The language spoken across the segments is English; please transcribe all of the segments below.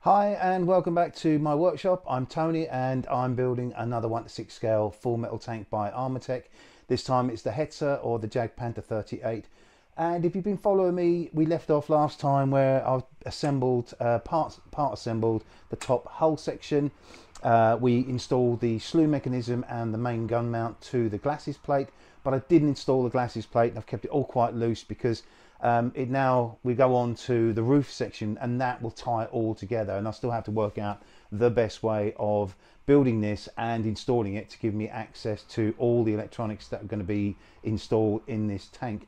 Hi and welcome back to my workshop. I'm Tony and I'm building another 1:6 scale full metal tank by Armortek. This time it's the Hetzer or the Jagdpanzer 38. And if you've been following me, we left off last time where I've assembled, part assembled the top hull section. We installed the slew mechanism and the main gun mount to the glasses plate, but I didn't install the glasses plate and I've kept it all quite loose because now we go on to the roof section and that will tie it all together, and I still have to work out the best way of building this and installing it to give me access to all the electronics that are going to be installed in this tank.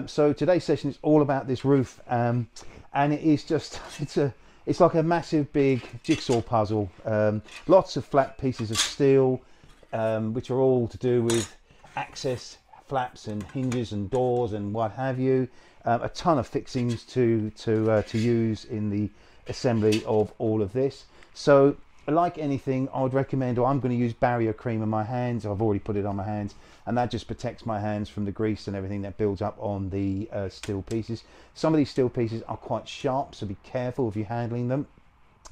So today's session is all about this roof, and it is just it's like a massive big jigsaw puzzle. Lots of flat pieces of steel, which are all to do with access flaps and hinges and doors and what have you. A ton of fixings to use in the assembly of all of this. So like anything, I would recommend, or I'm going to use barrier cream on my hands. I've already put it on my hands, and that just protects my hands from the grease and everything that builds up on the steel pieces. Some of these steel pieces are quite sharp, so be careful if you're handling them,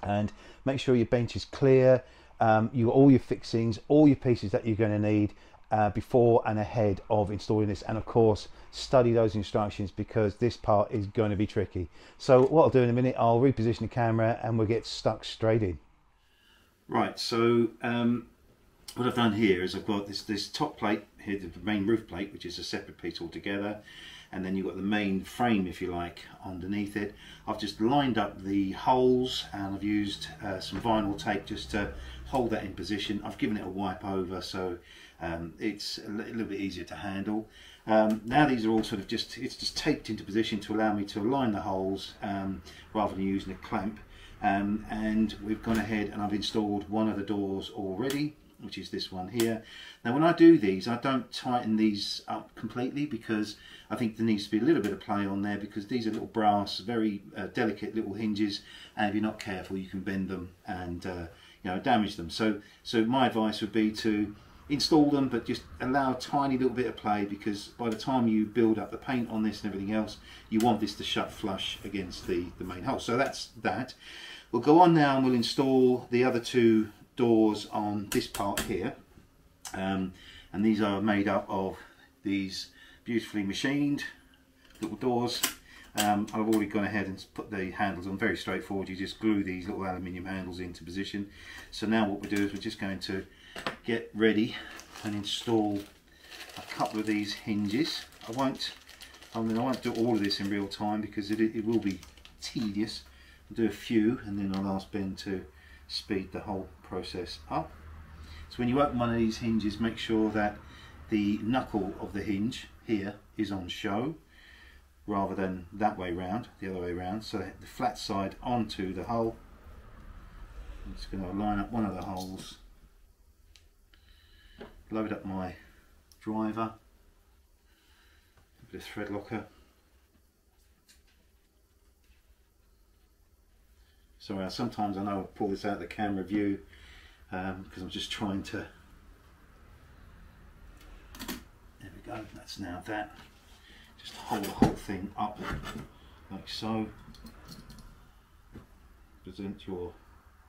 and make sure your bench is clear. All your fixings, all your pieces that you're going to need before and ahead of installing this, and of course study those instructions because this part is going to be tricky. So what I'll do in a minute, I'll reposition the camera and we'll get stuck straight in. Right, so what I've done here is I've got this top plate here, the main roof plate, which is a separate piece altogether, and then you've got the main frame, if you like, underneath it. I've just lined up the holes and I've used some vinyl tape just to hold that in position. I've given it a wipe over so it's a little bit easier to handle. Now these are all sort of it's just taped into position to allow me to align the holes rather than using a clamp. And we've gone ahead and I've installed one of the doors already, which is this one here. Now when I do these, I don't tighten these up completely because I think there needs to be a little bit of play on there, because these are little brass, very delicate little hinges, and if you're not careful you can bend them and damage them. So my advice would be to install them, but just allow a tiny little bit of play, because by the time you build up the paint on this and everything else, you want this to shut flush against the main hull. So that's that. We'll go on now and we'll install the other two doors on this part here, and these are made up of these beautifully machined little doors. I've already gone ahead and put the handles on, very straightforward. You just glue these little aluminium handles into position. So now what we do is we're just going to get ready and install a couple of these hinges. I won't do all of this in real time because it will be tedious. I'll do a few and then I'll ask Ben to speed the whole process up. So when you open one of these hinges, make sure that the knuckle of the hinge here is on show rather than that way round, the other way round, so the flat side onto the hull. I'm just going to line up one of the holes, load up my driver, a bit of thread locker. Sorry, sometimes I know I pull this out of the camera view because I'm just trying to, there we go, that's now that. Just hold the whole thing up like so. Present your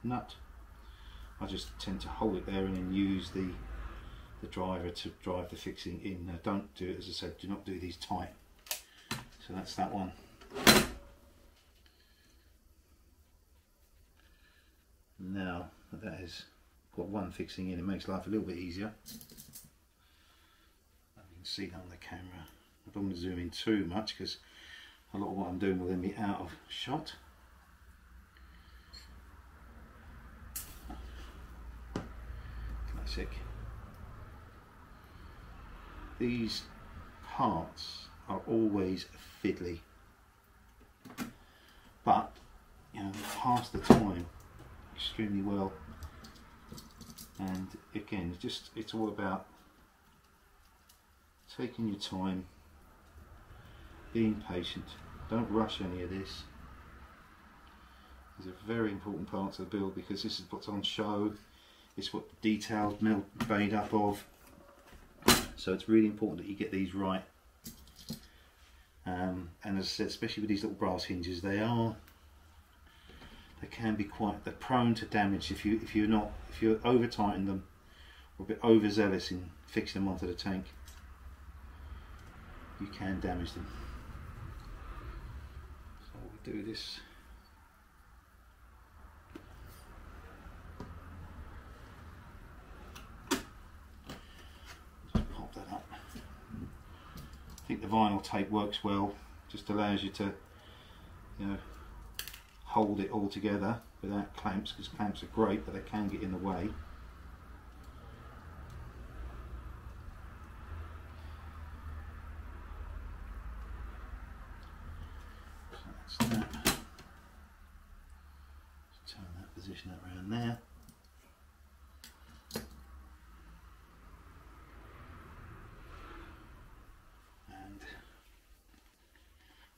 nut. I just tend to hold it there and then use the driver to drive the fixing in. Now don't do it, as I said, do not do these tight. So that's that one. Now that has got one fixing in, it makes life a little bit easier. You can see that on the camera. I don't want to zoom in too much because a lot of what I'm doing will then be out of shot. Classic. These parts are always fiddly, but they pass the time extremely well. And again, it's all about taking your time, being patient. Don't rush any of this. These are very important parts of the build because this is what's on show. It's what the detailed made up of. So it's really important that you get these right. And as I said, especially with these little brass hinges, they are they can be they're prone to damage if you're over tightening them or a bit overzealous in fixing them onto the tank. You can damage them. So we'll do this. Just pop that up. I think the vinyl tape works well. Just allows you to, hold it all together without clamps, because clamps are great, but they can get in the way. So that's that. Just turn that, position that around there.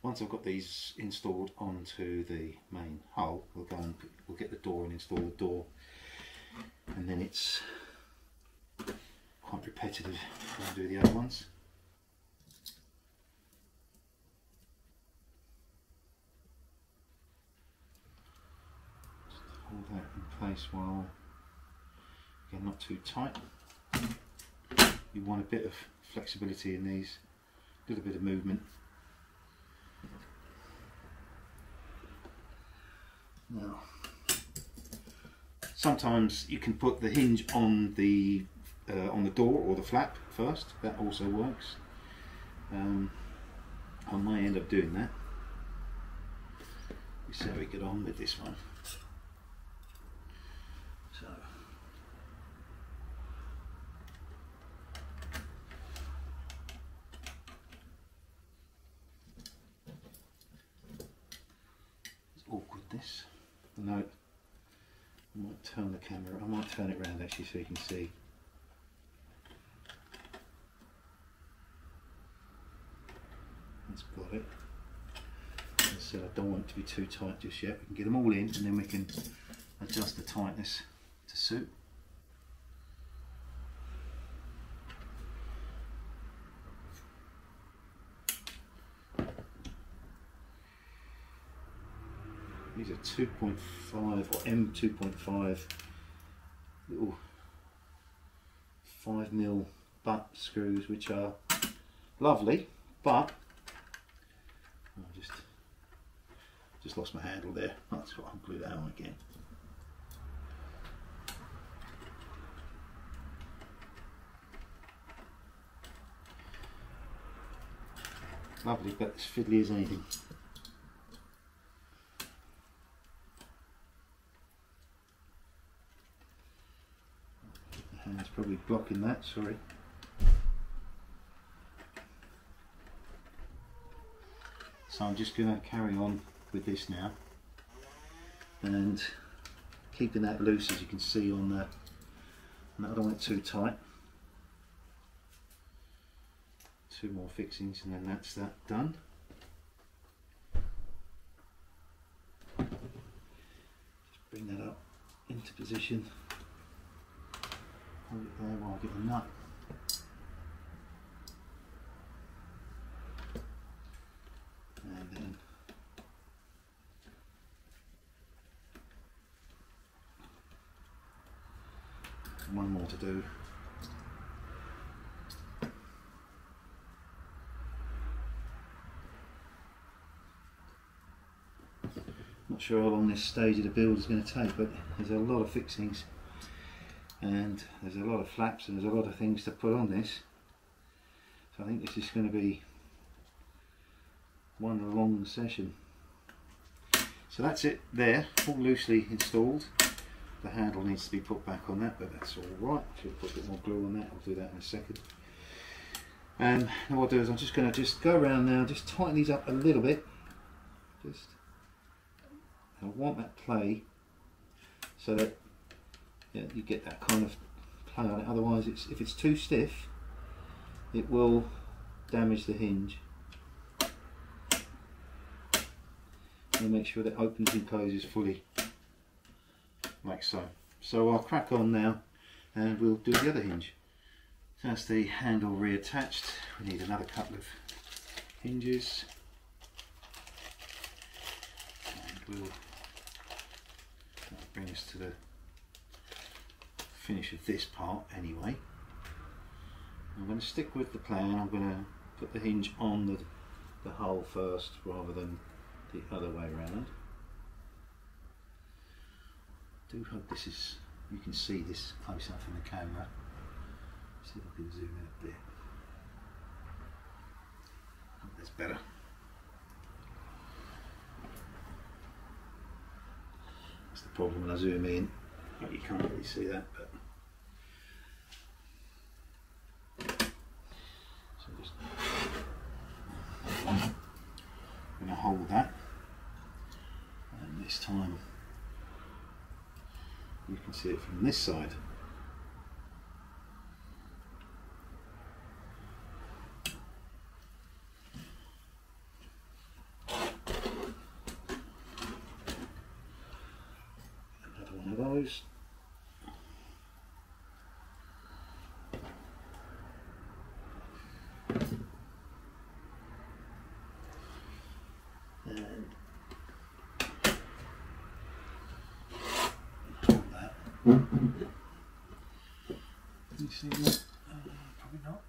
Once I've got these installed onto the main hull, we'll get the door and install the door, and then it's quite repetitive when I do the other ones. Just hold that in place while, again, not too tight. You want a bit of flexibility in these, a little bit of movement. Now, sometimes you can put the hinge on the door or the flap first. That also works. I may end up doing that. Let's see how we get on with this one. So, it's awkward, this. No, I might turn the camera, I might turn it around actually so you can see. That's got it. As I said, I don't want it to be too tight just yet. We can get them all in and then we can adjust the tightness to suit. These are 2.5 or M2.5 little 5mm butt screws, which are lovely, but I just lost my handle there. That's what I'll glue that on again. Lovely, but as fiddly as anything. It's probably blocking that, sorry. So I'm just going to carry on with this now and keeping that loose, as you can see on the, and I don't want it too tight. 2 more fixings and then that's that done. Just bring that up into position. Hold it there while I get the nut. And then one more to do. Not sure how long this stage of the build is going to take, but there's a lot of fixings and there's a lot of flaps and there's a lot of things to put on this. So I think this is going to be one long session. So that's it there, all loosely installed. The handle needs to be put back on that, but that's all right. Should put a bit more glue on that. I'll do that in a second. And what I'll do is I'm just going to go around now, just tighten these up a little bit. I want that play so that you get that kind of play on it. Otherwise, if it's too stiff, it will damage the hinge. And make sure that it opens and closes fully, like so. So I'll crack on now and we'll do the other hinge. So that's the handle reattached. We need another couple of hinges. And we'll bring us to the finish of this part anyway. I'm going to stick with the plan. I'm going to put the hinge on the hole first rather than the other way around. I do hope this is, you can see this close up in the camera. See if I can zoom in a bit. Hope that's better. That's the problem when I zoom in. You can't really see that, but so I'm just going to hold that, and this time you can see it from this side. Another one of those. Can you see that? Probably not.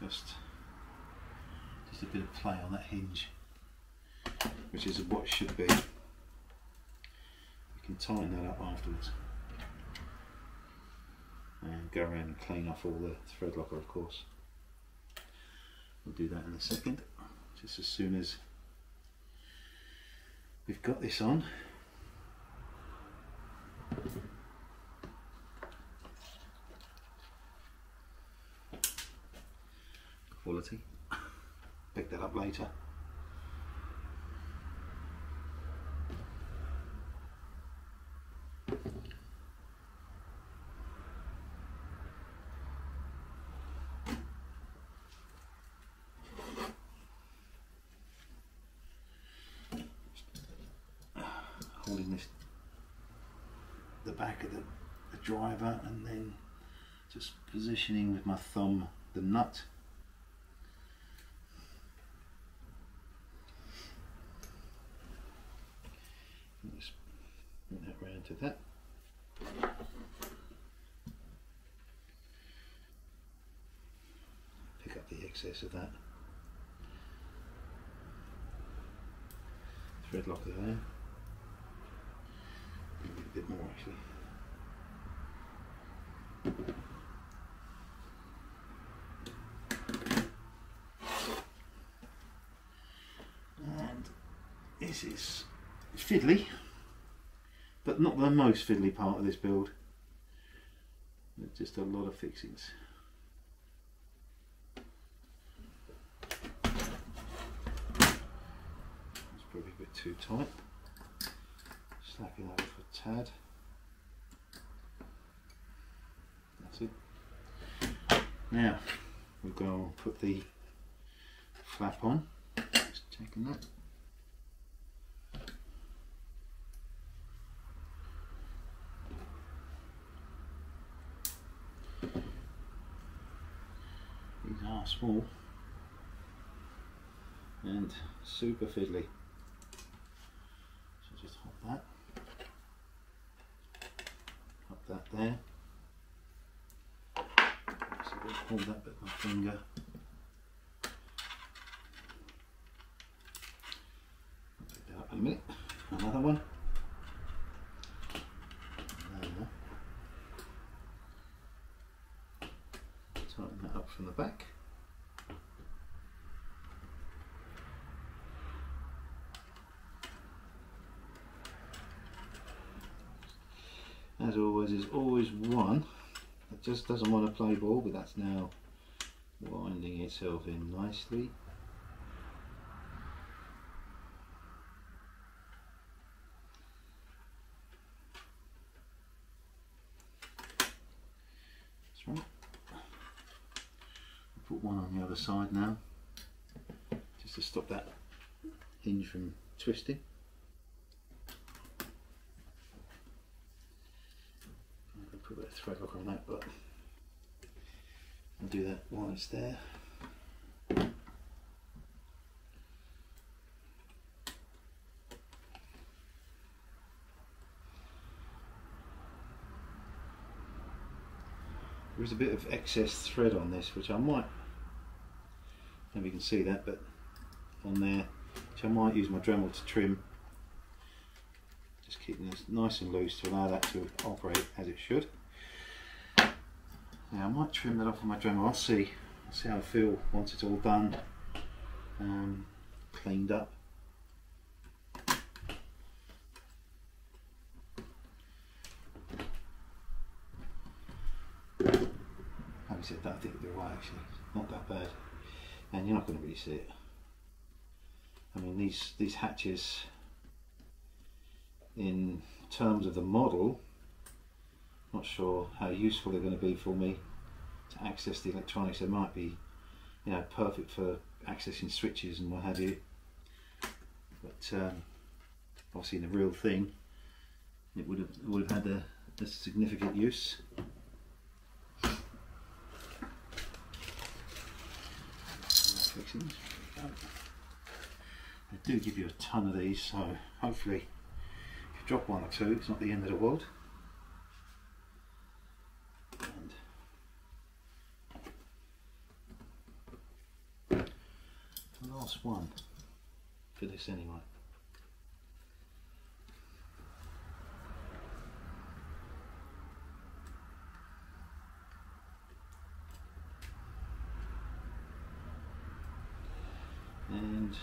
Just a bit of play on that hinge, which is what it should be. You can tighten that up afterwards and go around and clean off all the thread locker, of course. We'll do that in a second, just as soon as we've got this on. Quality. Pick that up later. Holding this, the back of the driver, and then just positioning with my thumb the nut. Just bring that round to that. Pick up the excess of that thread locker there. A bit more actually. And this is fiddly, but not the most fiddly part of this build. There's just a lot of fixings. It's probably a bit too tight. Slapping that off a tad. That's it. Now we'll go and put the flap on. Just checking that. These are small and super fiddly. So just hold that. That there. So we'll hold that bit with my finger. I'll pick that up in a minute. Another one. There. Tighten that up from the back. As always, there's always one that just doesn't want to play ball, but that's now winding itself in nicely. That's right. I'll put one on the other side now, just to stop that hinge from twisting. Put a bit of thread locker on that, but I'll do that while it's there. there is a bit of excess thread on this, which I might, maybe you can see that, but on there, which I might use my Dremel to trim. Just keeping this nice and loose to allow that to operate as it should. Now I might trim that off with my Dremel. I'll see how I feel once it's all done, cleaned up. Having said that, I think it'll be alright actually. It's not that bad, and you're not going to really see it. I mean, these hatches, in terms of the model, not sure how useful they're going to be for me to access the electronics. They might be, you know, perfect for accessing switches and what have you, but obviously in the real thing it would have had a significant use. They do give you a ton of these, so hopefully if you drop one or two, it's not the end of the world. And the last one for this anyway. And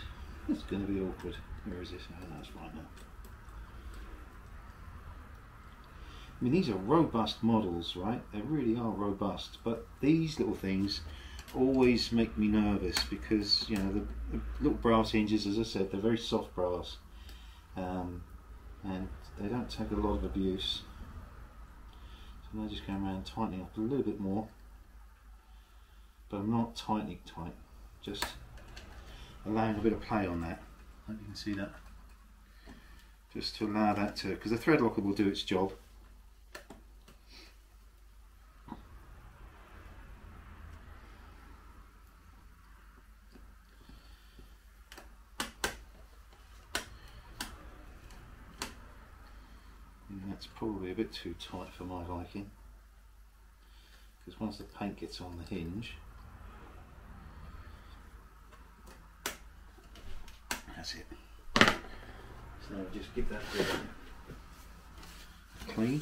it's going to be awkward. Where is this? Oh, that's right now. I mean, these are robust models, right? They really are robust, but these little things always make me nervous because, you know, the little brass hinges, as I said, they're very soft brass, and they don't take a lot of abuse. So I'm just going around tightening up a little bit more, but I'm not tightening tight, just allowing a bit of play on that. I hope you can see that. Just to allow that to, because the thread locker will do its job. And that's probably a bit too tight for my liking, because once the paint gets on the hinge, that's it. So just get that bit clean.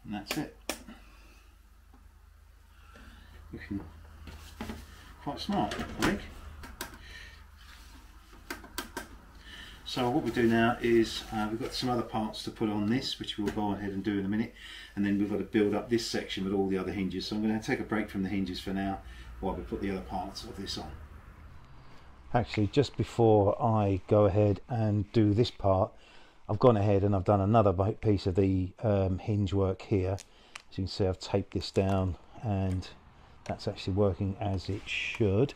And that's it. Looking quite smart, I think. So what we do now is we've got some other parts to put on this, which we'll go ahead and do in a minute, and then we've got to build up this section with all the other hinges. So I'm going to take a break from the hinges for now while we put the other parts of this on. Actually, just before I go ahead and do this part, I've gone ahead and I've done another piece of the hinge work here. As you can see, I've taped this down and that's actually working as it should.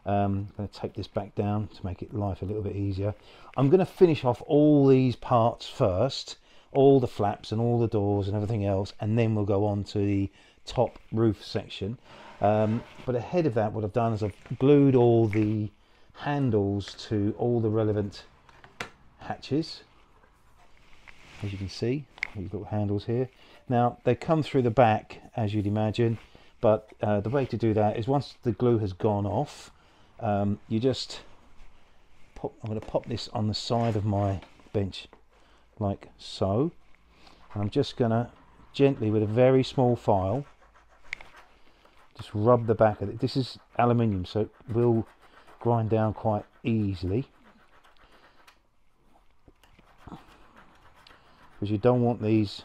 I'm going to take this back down to make it life a little bit easier. I'm going to finish off all these parts first, all the flaps and all the doors and everything else, and then we'll go on to the top roof section. But ahead of that, what I've done is I've glued all the handles to all the relevant hatches. As you can see, these little handles here. Now they come through the back, as you'd imagine, but the way to do that is once the glue has gone off, you just pop, I'm going to pop this on the side of my bench like so, and I'm just going to gently, with a very small file, just rub the back of it. This is aluminium, so it will grind down quite easily, because you don't want these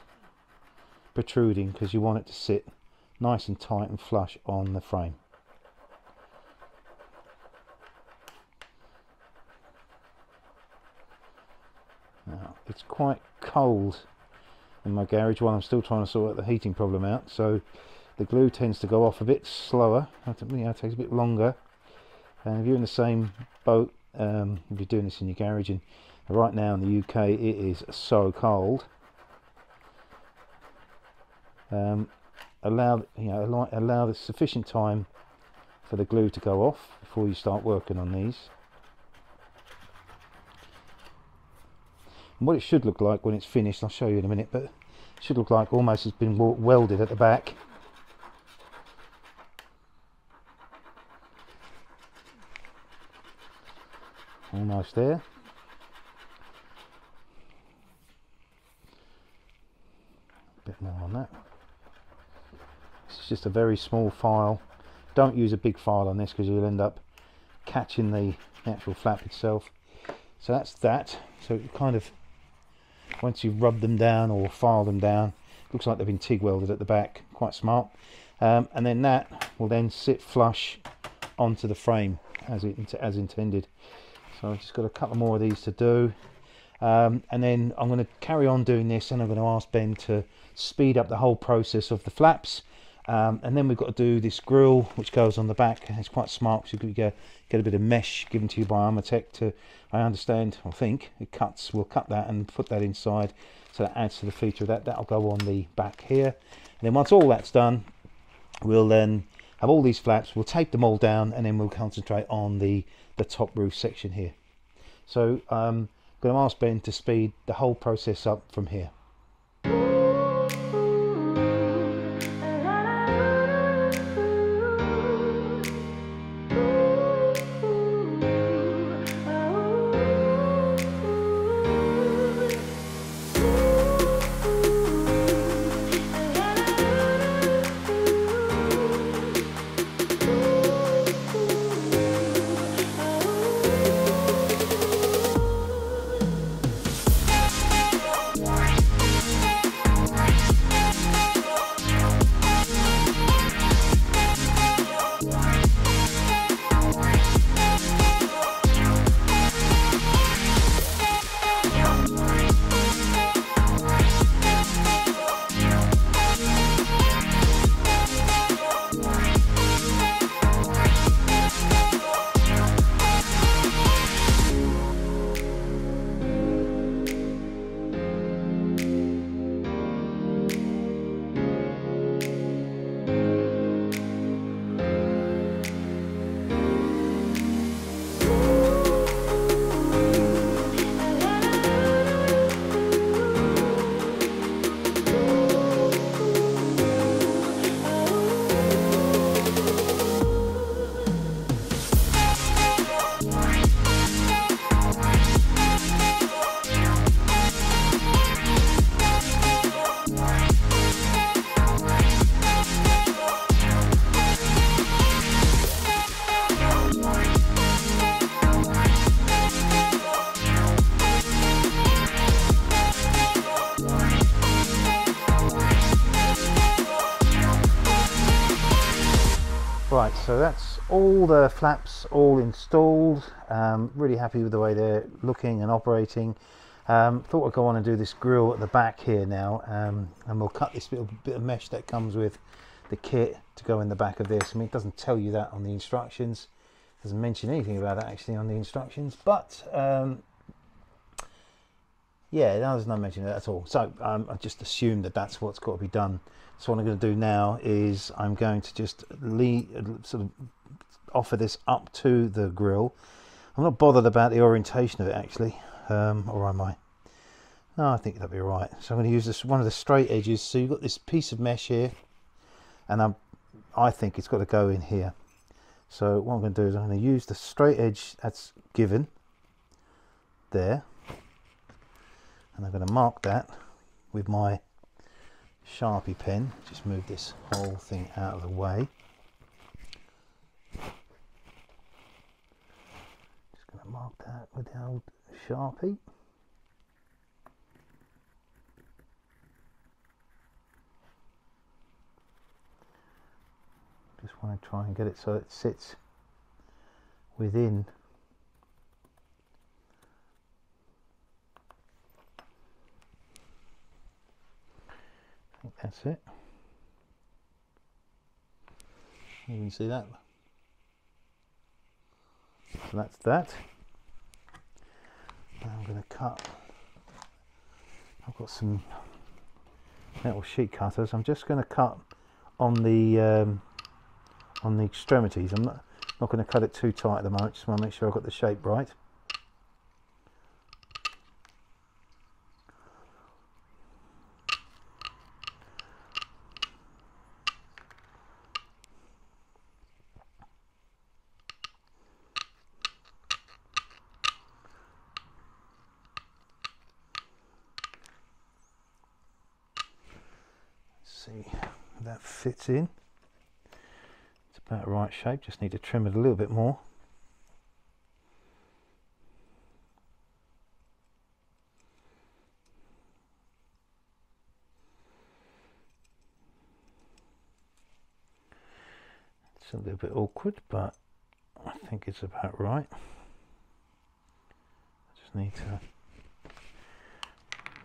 protruding, because you want it to sit nice and tight and flush on the frame. Now, it's quite cold in my garage while I'm still trying to sort out the heating problem out, so the glue tends to go off a bit slower. It takes a bit longer. And if you're in the same boat, if you're doing this in your garage and Right now in the UK it is so cold. Allow the sufficient time for the glue to go off before you start working on these. And what it should look like when it's finished, I'll show you in a minute, but it should look like almost it's been welded at the back. Almost there. A bit more on that. This is just a very small file. Don't use a big file on this because you'll end up catching the actual flap itself. So that's that. So it kind of, once you've rubbed them down or filed them down, looks like they've been TIG welded at the back. Quite smart. And then that will then sit flush onto the frame as intended. So I've just got a couple more of these to do, and then I'm going to carry on doing this, and I'm going to ask Ben to speed up the whole process of the flaps, and then we've got to do this grill which goes on the back, and it's quite smart because you get a bit of mesh given to you by Armortek to, I understand, I think it cuts, we'll cut that and put that inside, so that adds to the feature of that. That'll go on the back here, and then once all that's done, we'll then have all these flaps, we'll tape them all down, and then we'll concentrate on the top roof section here. So I'm going to ask Ben to speed the whole process up from here. Right, so that's all the flaps all installed. Really happy with the way they're looking and operating. Thought I'd go on and do this grill at the back here now, and we'll cut this little bit of mesh that comes with the kit to go in the back of this. I mean, it doesn't tell you that on the instructions, it doesn't mention anything about that actually on the instructions, but yeah, there's no mention of that at all. So I just assumed that that's what's got to be done. So what I'm going to do now is I'm going to just sort of offer this up to the grill. I'm not bothered about the orientation of it actually, or am I? No, I think that'll be right. So I'm going to use this one of the straight edges. So you've got this piece of mesh here, and I think it's got to go in here. So what I'm going to do is I'm going to use the straight edge that's given there, and I'm going to mark that with my Sharpie pen. Just move this whole thing out of the way. Just going to mark that with the old Sharpie. Just want to try and get it so it sits within . I think that's it. You can see that. So that's that. Now I'm going to cut cut. I've got some metal sheet cutters. I'm just going to cut on the extremities. I'm not going to cut it too tight at the moment. Just want to make sure I've got the shape right. See if that fits in. It's about the right shape, just need to trim it a little bit more. It's a little bit awkward, but I think it's about right. I just need to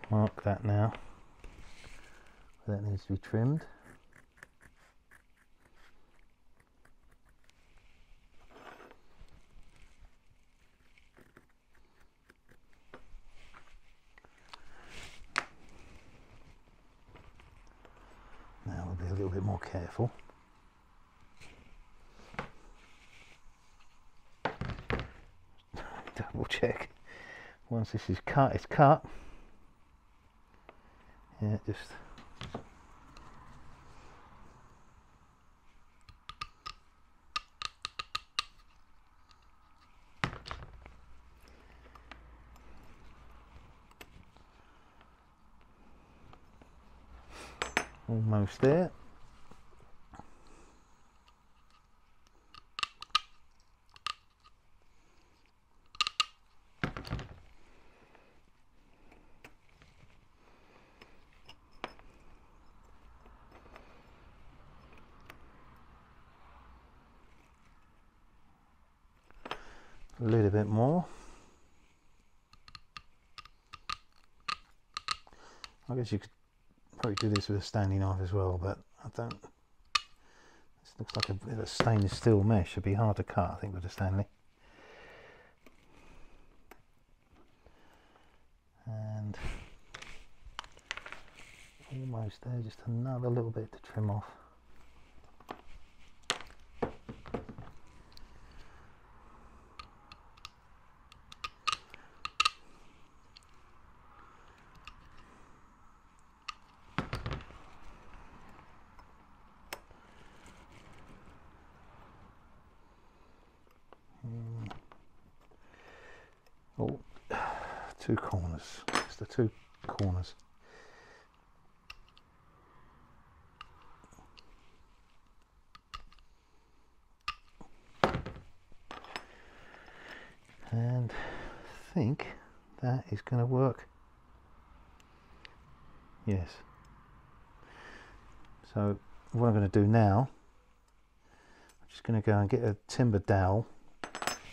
mark that now. That needs to be trimmed. Now we'll be a little bit more careful. Double check. Once this is cut, it's cut. Yeah, just almost there. A little bit more. I guess you could probably do this with a Stanley knife as well, but I don't. This looks like a bit of stainless steel mesh. It'd be hard to cut, I think, with a Stanley. And almost there, just another little bit to trim off. Oh, two corners, just the two corners. And I think that is going to work. Yes. So what I'm going to do now, I'm just going to go and get a timber dowel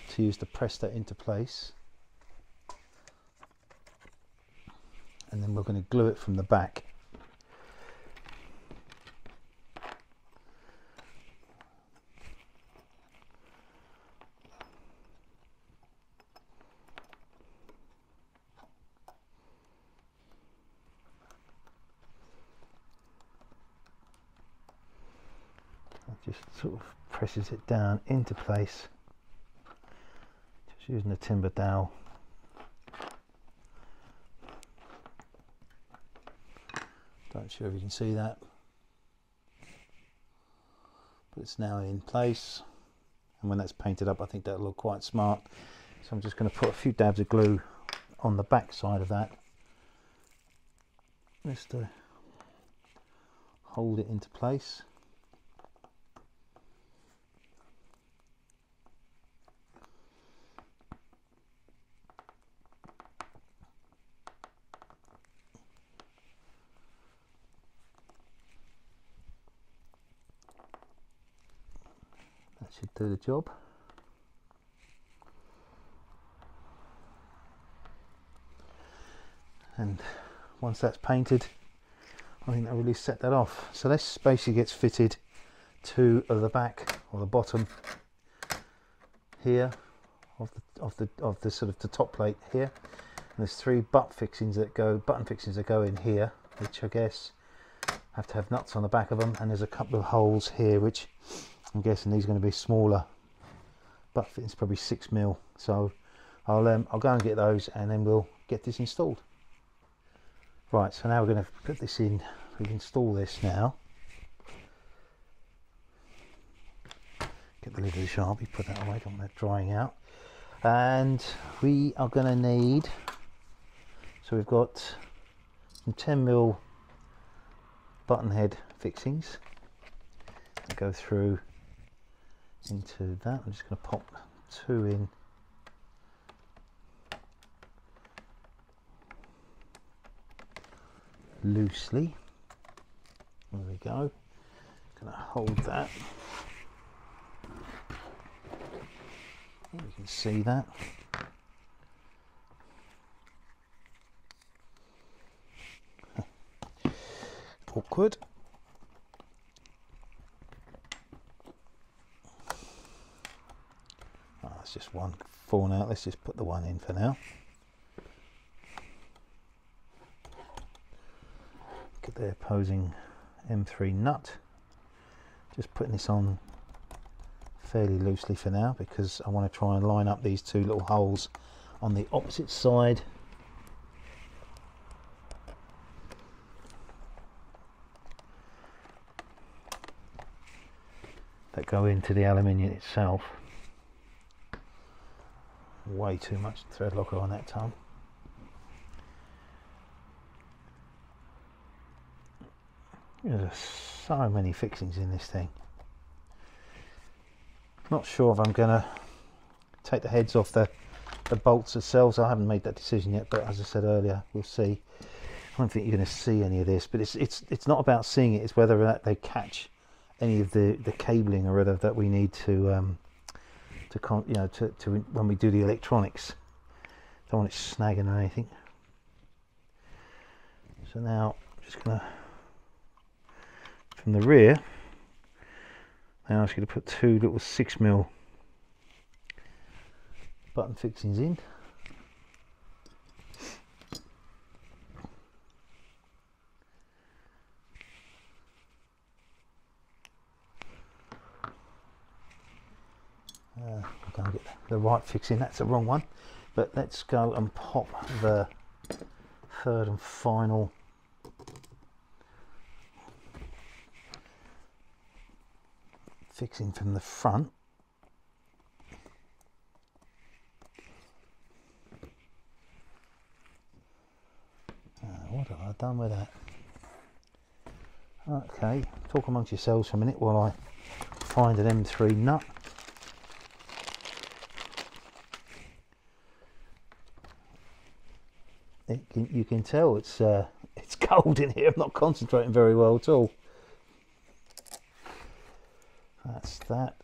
to use to press that into place. And then we're going to glue it from the back. That just sort of presses it down into place, just using the timber dowel. Not sure if you can see that, but it's now in place, and when that's painted up I think that'll look quite smart. So I'm just going to put a few dabs of glue on the back side of that just to hold it into place. That should do the job. And once that's painted, I think that really set that off. So this basically gets fitted to the back or the bottom here of the sort of the top plate here, there's 3 button fixings that go in here, which I guess have to have nuts on the back of them, and there's a couple of holes here which I'm guessing these are going to be smaller butt fittings, probably 6mm. So I'll go and get those, and then we'll get this installed. Right, so now we're going to put this in. We install this now. Get the lid of the Sharpie, put that away, don't want that drying out. And we are going to need, so we've got some 10mm button head fixings that go through into that. I'm just going to pop 2 in loosely. There we go. Going to hold that. You can see that. Awkward. Oh, that's just one falling out. Let's just put the one in for now. Look at the opposing M3 nut. Just putting this on fairly loosely for now, because I want to try and line up these 2 little holes on the opposite side. That go into the aluminium itself. Way too much thread locker on that time. There's so many fixings in this thing. Not sure if I'm going to take the heads off the bolts themselves. I haven't made that decision yet, but as I said earlier, we'll see. I don't think you're going to see any of this, but it's not about seeing it. It's whether or not they catch any of the cabling or other that we need to when we do the electronics. Don't want it snagging or anything. So now I'm just going to, from the rear, now I'm just going to put 2 little 6mm button fixings in. I'm going to get the right fixing. That's the wrong one, but let's go and pop the 3rd and final fixing from the front. What have I done with that? Okay, talk amongst yourselves for a minute while I find an M3 nut. You can tell it's cold in here. I'm not concentrating very well at all. That's that.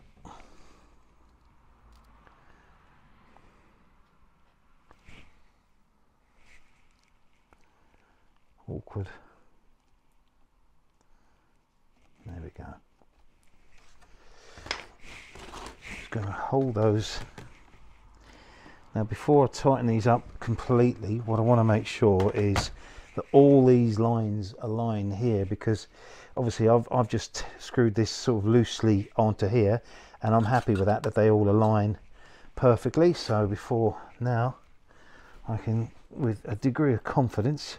Awkward. There we go. Just going to hold those. Now before I tighten these up completely, what I want to make sure is that all these lines align here, because obviously I've just screwed this sort of loosely onto here, and I'm happy with that they all align perfectly. So before now I can, with a degree of confidence,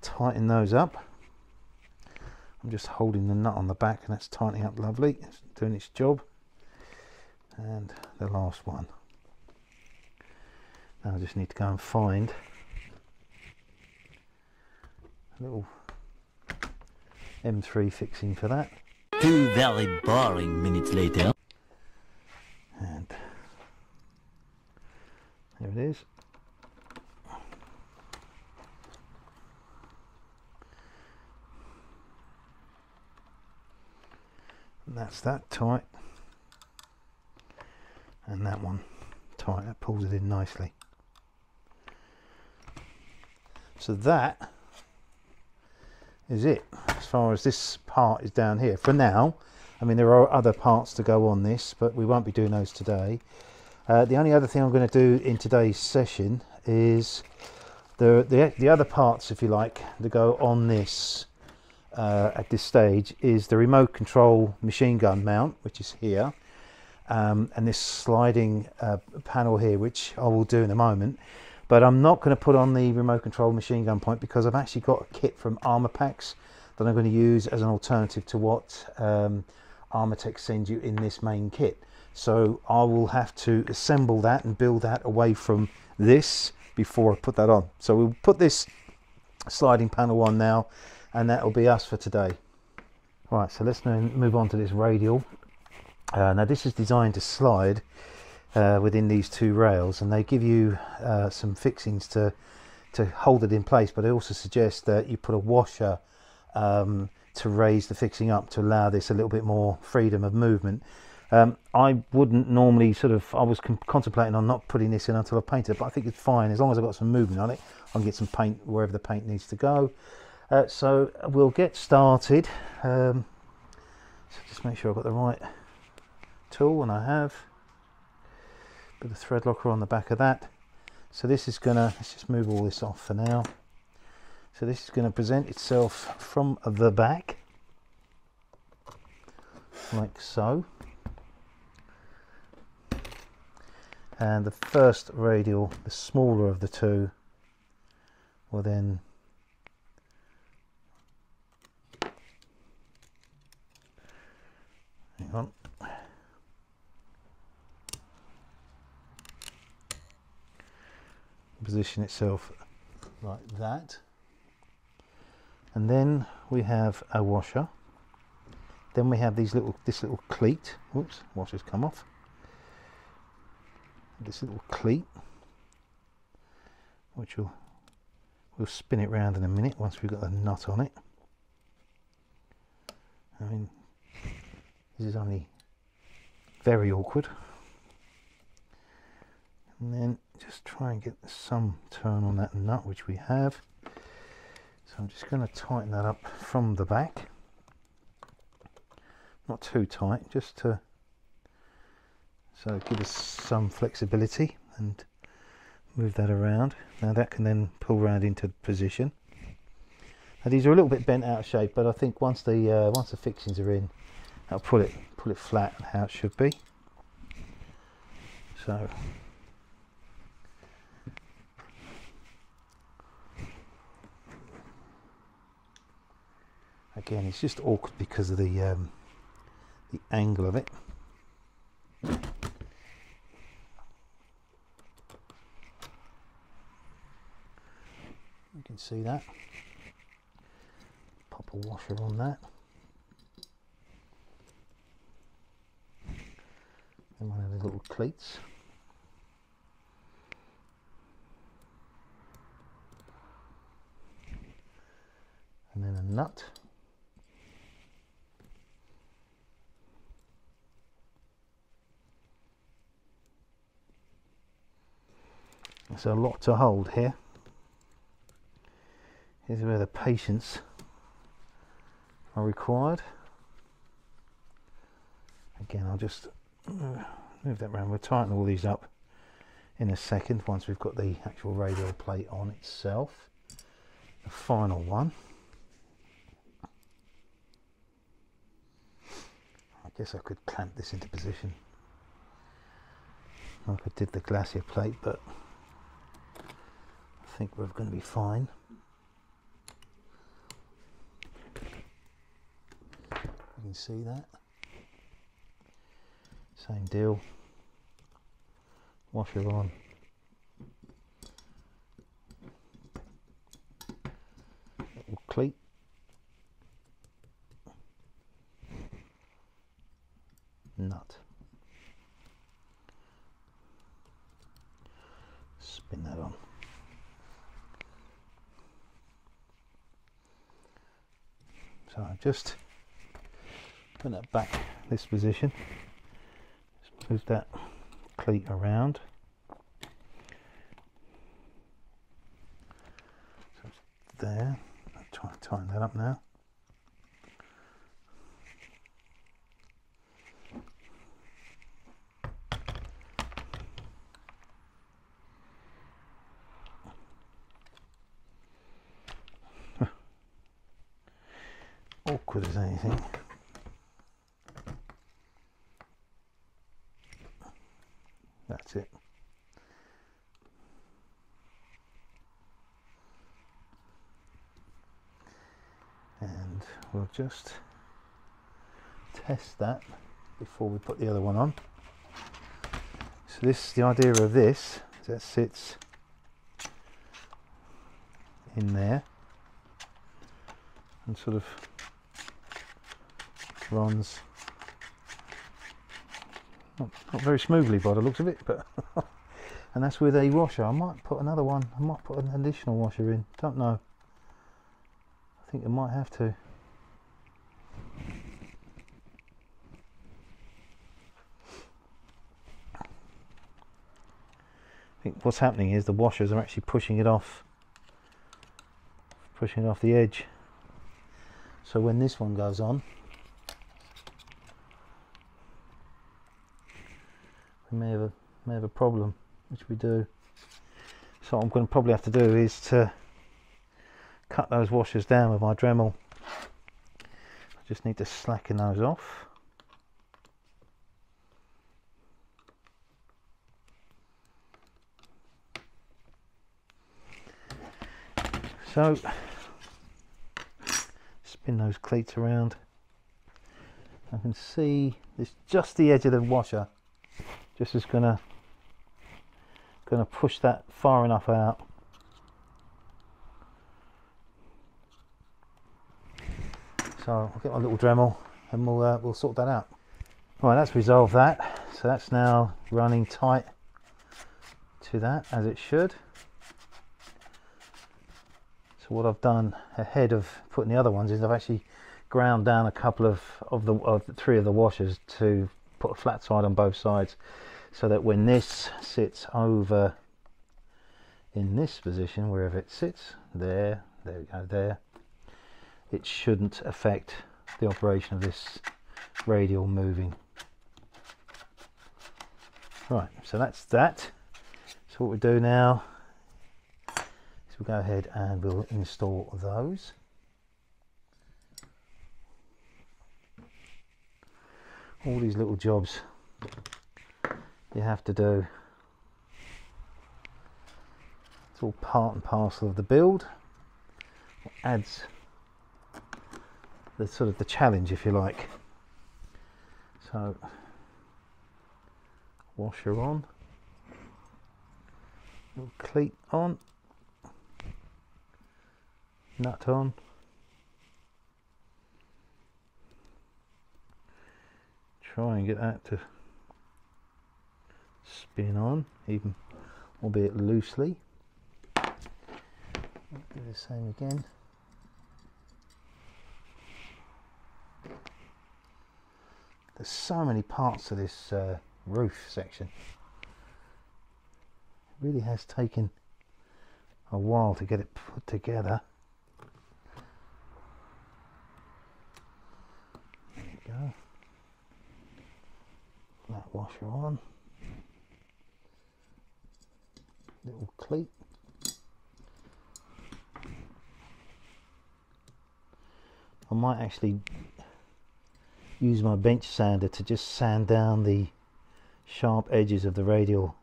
tighten those up. I'm just holding the nut on the back and that's tightening up lovely. It's doing its job. And the last one. Now I just need to go and find a little M3 fixing for that. 2 very boring minutes later. And there it is. And that's that tight. And that one tight, that pulls it in nicely. So that is it as far as this part is down here for now. I mean, there are other parts to go on this, but we won't be doing those today. The only other thing I'm going to do in today's session is The other parts, if you like, that go on this at this stage is the remote control machine gun mount, which is here, and this sliding panel here, which I will do in a moment. But I'm not going to put on the remote control machine gun point because I've actually got a kit from Armortek that I'm going to use as an alternative to what Armortek sends you in this main kit. So I will have to assemble that and build that away from this before I put that on. So we'll put this sliding panel on now, and that will be us for today. Right, so let's now move on to this radial. Now this is designed to slide within these two rails, and they give you some fixings to hold it in place, but they also suggest that you put a washer to raise the fixing up to allow this a little bit more freedom of movement. I wouldn't normally I was contemplating on not putting this in until I painted it, but I think it's fine as long as I've got some movement on it. I can get some paint wherever the paint needs to go. So we'll get started. So just make sure I've got the right tool, and I have. Put the thread locker on the back of that. So this is gonna, let's just move all this off for now. So this is going to present itself from the back, like so. And the first radial, the smaller of the two, will then hang on. Position itself like that. And then we have a washer. Then we have this little cleat. Oops, washer's come off. This little cleat, which we'll spin it round in a minute once we've got the nut on it. I mean, this is only very awkward. And then just try and get some turn on that nut, which we have. So I'm just going to tighten that up from the back. Not too tight, just to give us some flexibility, and move that around. Now that can then pull around into position. Now these are a little bit bent out of shape, but I think once the fixings are in, I'll pull it flat how it should be. So again, it's just awkward because of the angle of it. You can see that. Pop a washer on that. And one of the little cleats. And then a nut. There's a lot to hold here. Here's where the patience are required. Again, I'll just move that around. We'll tighten all these up in a second once we've got the actual radial plate on itself. The final one. I guess I could clamp this into position like I did the glacier plate, but I think we're going to be fine. You can see that. Same deal. Washer on. Little cleat. Nut. Spin that on. So I just put that back this position. Just move that cleat around. So it's there. I'll try and tighten that up now. anything. That's it. And we'll just test that before we put the other one on. So this, the idea of this, is that sits in there and sort of runs not very smoothly by the looks of it, but and that's with a washer. I might put another one, I might put an additional washer in, don't know. I think I might have to. I think what's happening is the washers are actually pushing it off the edge. So when this one goes on, we may have a problem, which we do. So what I'm going to probably have to do is to cut those washers down with my Dremel. I just need to slacken those off. So spin those cleats around. I can see this, just the edge of the washer just is gonna push that far enough out. So I'll get my little Dremel and we'll sort that out. Right, that's resolved that. So that's now running tight to that, as it should. So what I've done ahead of putting the other ones is I've actually ground down a couple of the three of the washers to put a flat side on both sides, so that when this sits over in this position, wherever it sits, there we go, there, it shouldn't affect the operation of this radial moving. Right, so that's that. So what we do now is we'll go ahead and we'll install those. All these little jobs you have to do. It's all part and parcel of the build. It adds the sort of the challenge, if you like. So washer on, little cleat on, nut on. Try and get that to spin on, even albeit loosely. Do the same again. There's so many parts to this roof section. It really has taken a while to get it put together. There you go. That washer on, little cleat, I might actually use my bench sander to just sand down the sharp edges of the radial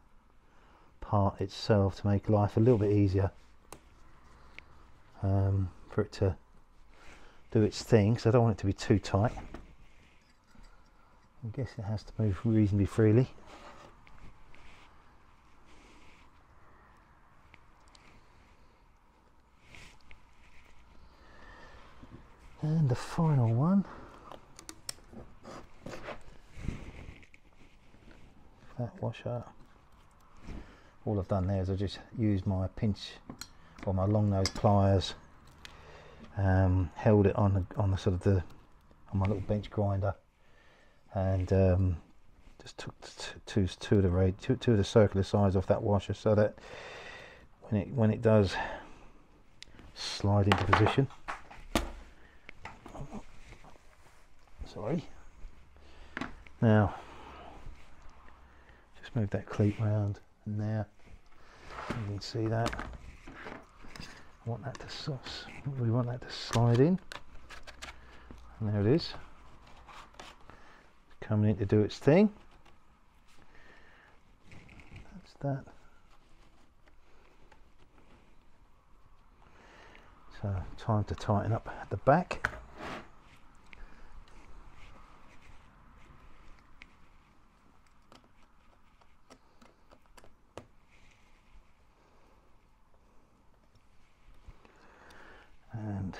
part itself to make life a little bit easier, for it to do its thing, because I don't want it to be too tight. I guess it has to move reasonably freely. And the final one, that washer. All I've done there is I just used my pinch or my long nose pliers, held it on the sort of on my little bench grinder, and just took two of the circular sides off that washer, so that when it does slide into position, sorry, now just move that cleat round, and there you can see that we want that to slide in, And there it is, coming in to do its thing. That's that. So time to tighten up at the back. And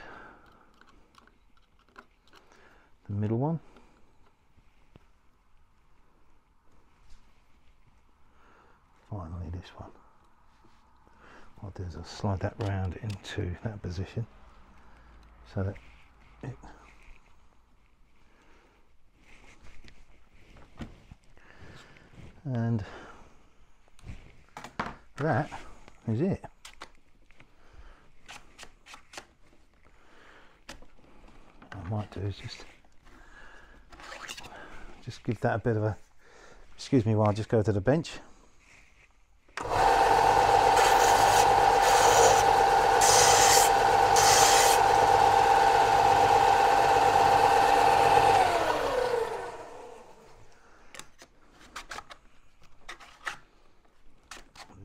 the middle one. Finally this one. What I'll do is I'll slide that round into that position so that it and that is it. What I might do is just give that a bit of a, excuse me while I just go to the bench.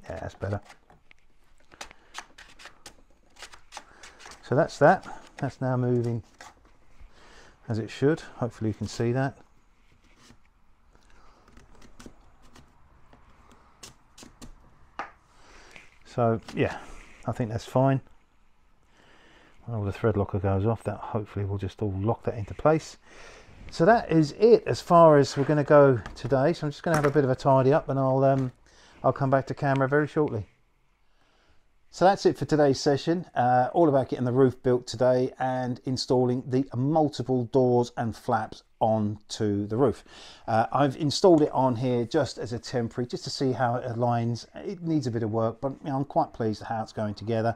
Yeah, that's better. So that's that. That's now moving as it should. Hopefully you can see that. So yeah, I think that's fine. When all the thread locker goes off, that hopefully will just all lock that into place. So that is it as far as we're going to go today. So I'm just going to have a bit of a tidy up, and I'll come back to camera very shortly. So that's it for today's session, all about getting the roof built today and installing the multiple doors and flaps onto the roof. I've installed it on here just as a temporary, just to see how it aligns. It needs a bit of work, but you know, I'm quite pleased at how it's going together.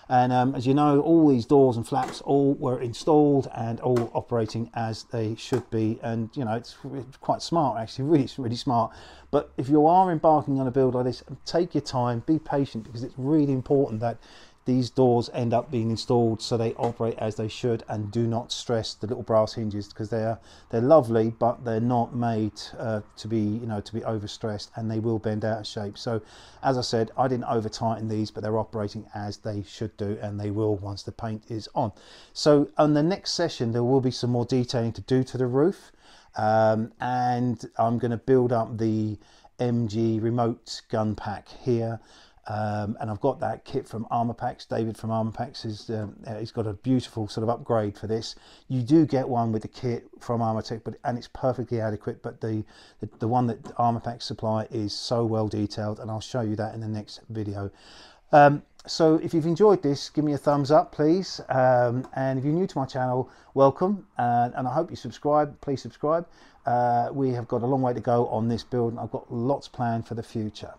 And as you know, all these doors and flaps all were installed and all operating as they should be. And you know, it's quite smart, actually, really smart. But if you are embarking on a build like this, take your time, be patient, because it's really important that these doors end up being installed so they operate as they should, and do not stress the little brass hinges, because they're lovely, but they're not made to be overstressed, and they will bend out of shape. So as I said, I didn't over tighten these, but they're operating as they should do, and they will once the paint is on. So on the next session there will be some more detailing to do to the roof, and I'm going to build up the MG remote gun pack here. And I've got that kit from Armortek. David from Armortek he's got a beautiful sort of upgrade for this. You do get one with the kit from Armortek, and it's perfectly adequate. But the one that Armortek supply is so well detailed, and I'll show you that in the next video. So if you've enjoyed this, give me a thumbs up, please. And if you're new to my channel, welcome. And I hope you subscribe. Please subscribe. We have got a long way to go on this build, and I've got lots planned for the future.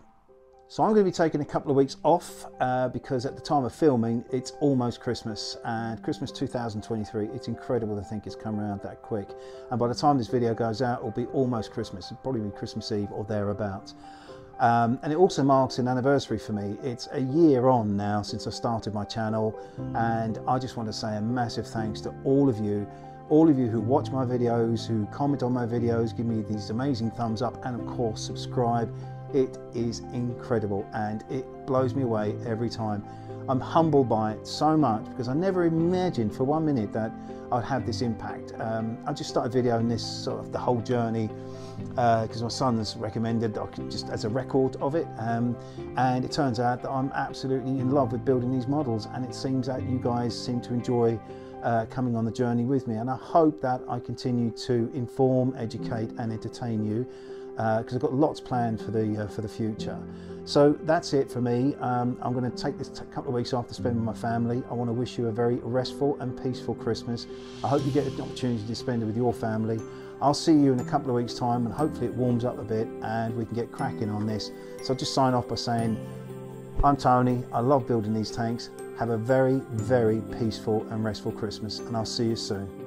So I'm going to be taking a couple of weeks off because at the time of filming it's almost Christmas, and Christmas 2023, it's incredible to think it's come around that quick, and by the time this video goes out it'll be almost Christmas. It'll probably be Christmas Eve or thereabouts. And it also marks an anniversary for me. It's a year on now since I started my channel, and I just want to say a massive thanks to all of you who watch my videos, who comment on my videos, give me these amazing thumbs up, and of course subscribe. It is incredible, and it blows me away every time. I'm humbled by it so much, because I never imagined for 1 minute that I'd have this impact. I just started videoing this sort of the whole journey because my son's recommended just as a record of it, and it turns out that I'm absolutely in love with building these models, and it seems that you guys seem to enjoy coming on the journey with me, and I hope that I continue to inform, educate and entertain you, because I've got lots planned for the future. So that's it for me. I'm going to take this couple of weeks off to spend with my family. I want to wish you a very restful and peaceful Christmas. I hope you get an opportunity to spend it with your family. I'll see you in a couple of weeks time, and hopefully it warms up a bit and we can get cracking on this. So I'll just sign off by saying, I'm Tony, I love building these tanks. Have a very, very peaceful and restful Christmas, and I'll see you soon.